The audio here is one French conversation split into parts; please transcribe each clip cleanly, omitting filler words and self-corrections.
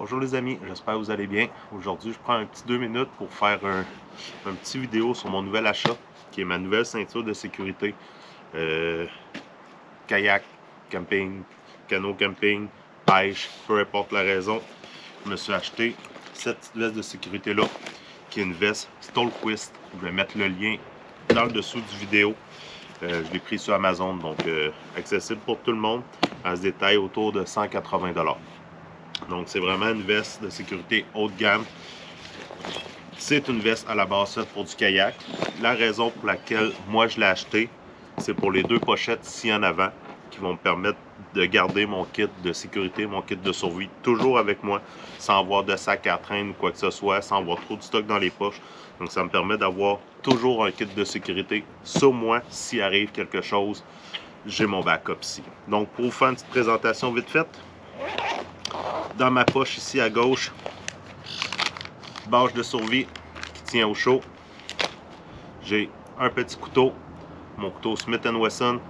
Bonjour les amis, j'espère que vous allez bien. Aujourd'hui, je prends un petit 2 minutes pour faire un petit vidéo sur mon nouvel achat, qui est ma nouvelle ceinture de sécurité. Kayak, camping, canot camping, pêche, peu importe la raison. Je me suis acheté cette petite veste de sécurité-là, qui est une veste Stolquist. Je vais mettre le lien dans le dessous du vidéo. Je l'ai pris sur Amazon, donc accessible pour tout le monde. Elle se détaille autour de 180 $. Donc, c'est vraiment une veste de sécurité haut de gamme. C'est une veste à la base faite pour du kayak. La raison pour laquelle moi je l'ai acheté, c'est pour les deux pochettes ici en avant qui vont me permettre de garder mon kit de sécurité, mon kit de survie toujours avec moi, sans avoir de sac à traîne ou quoi que ce soit, sans avoir trop de stock dans les poches. Donc, ça me permet d'avoir toujours un kit de sécurité sur moi. S'il arrive quelque chose, j'ai mon backup ici. Donc, pour vous faire une petite présentation vite faite, dans ma poche ici à gauche, bâche de survie qui tient au chaud. J'ai un petit couteau, mon couteau Smith & Wesson.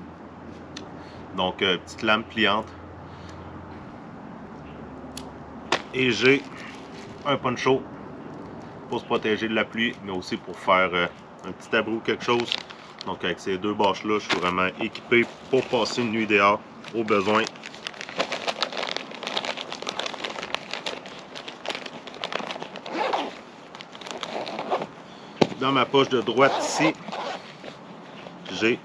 Donc, petite lame pliante. Et j'ai un poncho pour se protéger de la pluie, mais aussi pour faire un petit abri ou quelque chose. Donc, avec ces deux bâches-là, je suis vraiment équipé pour passer une nuit dehors au besoin. Dans ma poche de droite ici, j'ai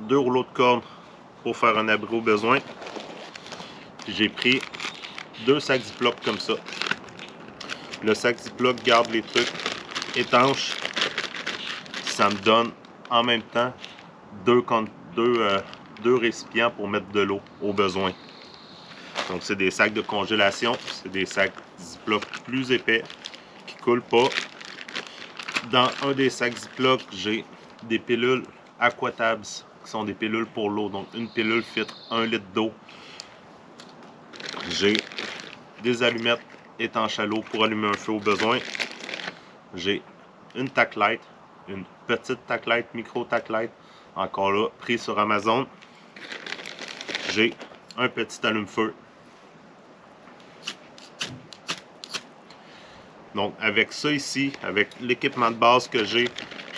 deux rouleaux de corde pour faire un abri au besoin. J'ai pris deux sacs Ziploc comme ça. Le sac Ziploc garde les trucs étanches. Ça me donne en même temps deux récipients pour mettre de l'eau au besoin. Donc c'est des sacs de congélation, c'est des sacs Ziploc plus épais qui ne coulent pas. Dans un des sacs Ziploc, j'ai des pilules Aquatabs qui sont des pilules pour l'eau. Donc une pilule filtre 1 litre d'eau. J'ai des allumettes étanches à l'eau pour allumer un feu au besoin. J'ai une tack light, une petite tack light, micro tack light, encore là, pris sur Amazon. J'ai un petit allume-feu. Donc avec ça ici, avec l'équipement de base que j'ai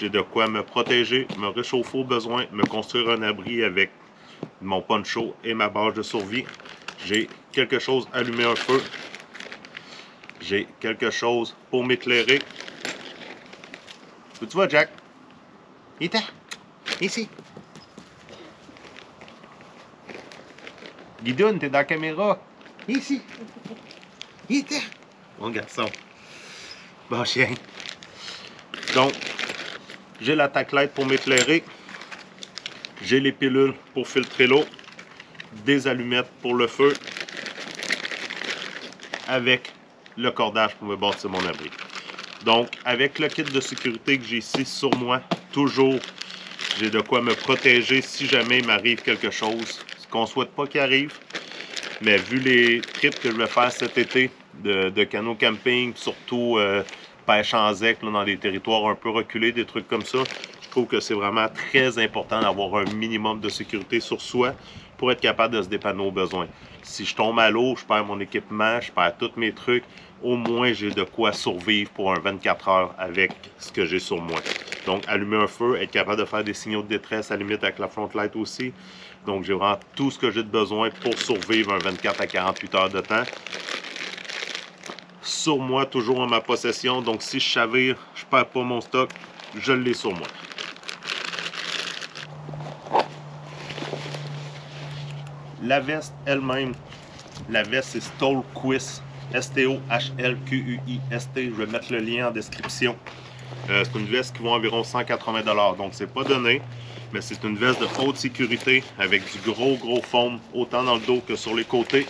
de quoi me protéger, me réchauffer au besoin, me construire un abri avec mon poncho et ma bâche de survie. J'ai quelque chose à allumer un feu. J'ai quelque chose pour m'éclairer. Où tu vas, Jack? Il est ici. Guidoune, t'es dans la caméra. Ici. Il était. Bon garçon. Bon chien. Donc, j'ai la tack light pour m'éclairer. J'ai les pilules pour filtrer l'eau. Des allumettes pour le feu. Avec le cordage pour me bâtir mon abri. Donc, avec le kit de sécurité que j'ai ici sur moi, toujours, j'ai de quoi me protéger si jamais il m'arrive quelque chose. Ce qu'on ne souhaite pas qu'il arrive. Mais vu les trips que je vais faire cet été de canot camping, surtout pêche en zec là, dans des territoires un peu reculés, des trucs comme ça, je trouve que c'est vraiment très important d'avoir un minimum de sécurité sur soi pour être capable de se dépanner au besoin. Si je tombe à l'eau, je perds mon équipement, je perds tous mes trucs, au moins j'ai de quoi survivre pour un 24 heures avec ce que j'ai sur moi. Donc allumer un feu, être capable de faire des signaux de détresse à la limite avec la front light aussi. Donc j'ai vraiment tout ce que j'ai de besoin pour survivre un 24 à 48 heures de temps. Sur moi, toujours en ma possession. Donc si je chavire, je perds pas mon stock, je l'ai sur moi. La veste elle-même, la veste c'est Stolquist, S-T-O-H-L-Q-U-I-S-T. Je vais mettre le lien en description. C'est une veste qui vaut environ 180 $. Donc c'est pas donné, mais c'est une veste de haute sécurité avec du gros foam, autant dans le dos que sur les côtés.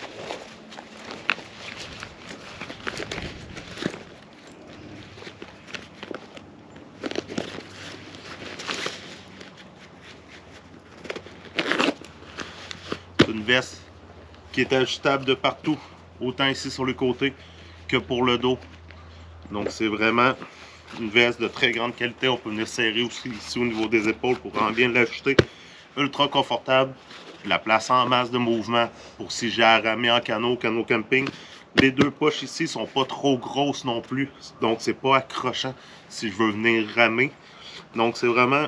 C'est une veste qui est ajustable de partout, autant ici sur les côtés que pour le dos. Donc c'est vraiment une veste de très grande qualité. On peut venir serrer aussi ici au niveau des épaules pour vraiment bien l'ajuster. Ultra confortable. La place en masse de mouvement pour si j'ai à ramer en canot camping. Les deux poches ici sont pas trop grosses non plus, donc c'est pas accrochant si je veux venir ramer. Donc c'est vraiment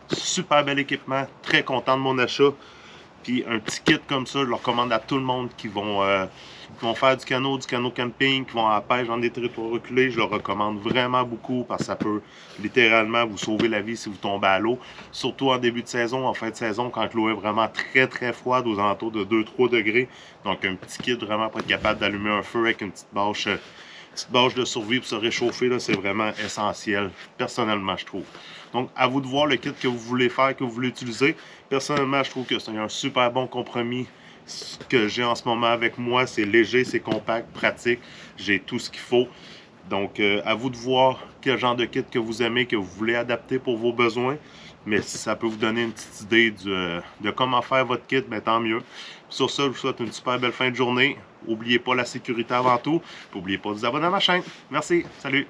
super bel équipement, très content de mon achat. Puis un petit kit comme ça, je le recommande à tout le monde qui vont faire du canot camping, qui vont à la pêche dans des territoires reculés. Je le recommande vraiment beaucoup parce que ça peut littéralement vous sauver la vie si vous tombez à l'eau. Surtout en début de saison, en fin de saison, quand l'eau est vraiment très froide, aux alentours de 2-3 degrés. Donc un petit kit vraiment pour être capable d'allumer un feu avec une petite bâche de survie pour se réchauffer, c'est vraiment essentiel, personnellement, je trouve. Donc, à vous de voir le kit que vous voulez faire, que vous voulez utiliser. Personnellement, je trouve que c'est un super bon compromis. Ce que j'ai en ce moment avec moi, c'est léger, c'est compact, pratique. J'ai tout ce qu'il faut. Donc, à vous de voir quel genre de kit que vous aimez, que vous voulez adapter pour vos besoins. Mais si ça peut vous donner une petite idée de comment faire votre kit, bien, tant mieux. Sur ça, je vous souhaite une super belle fin de journée. N'oubliez pas la sécurité avant tout. N'oubliez pas de vous abonner à ma chaîne. Merci. Salut.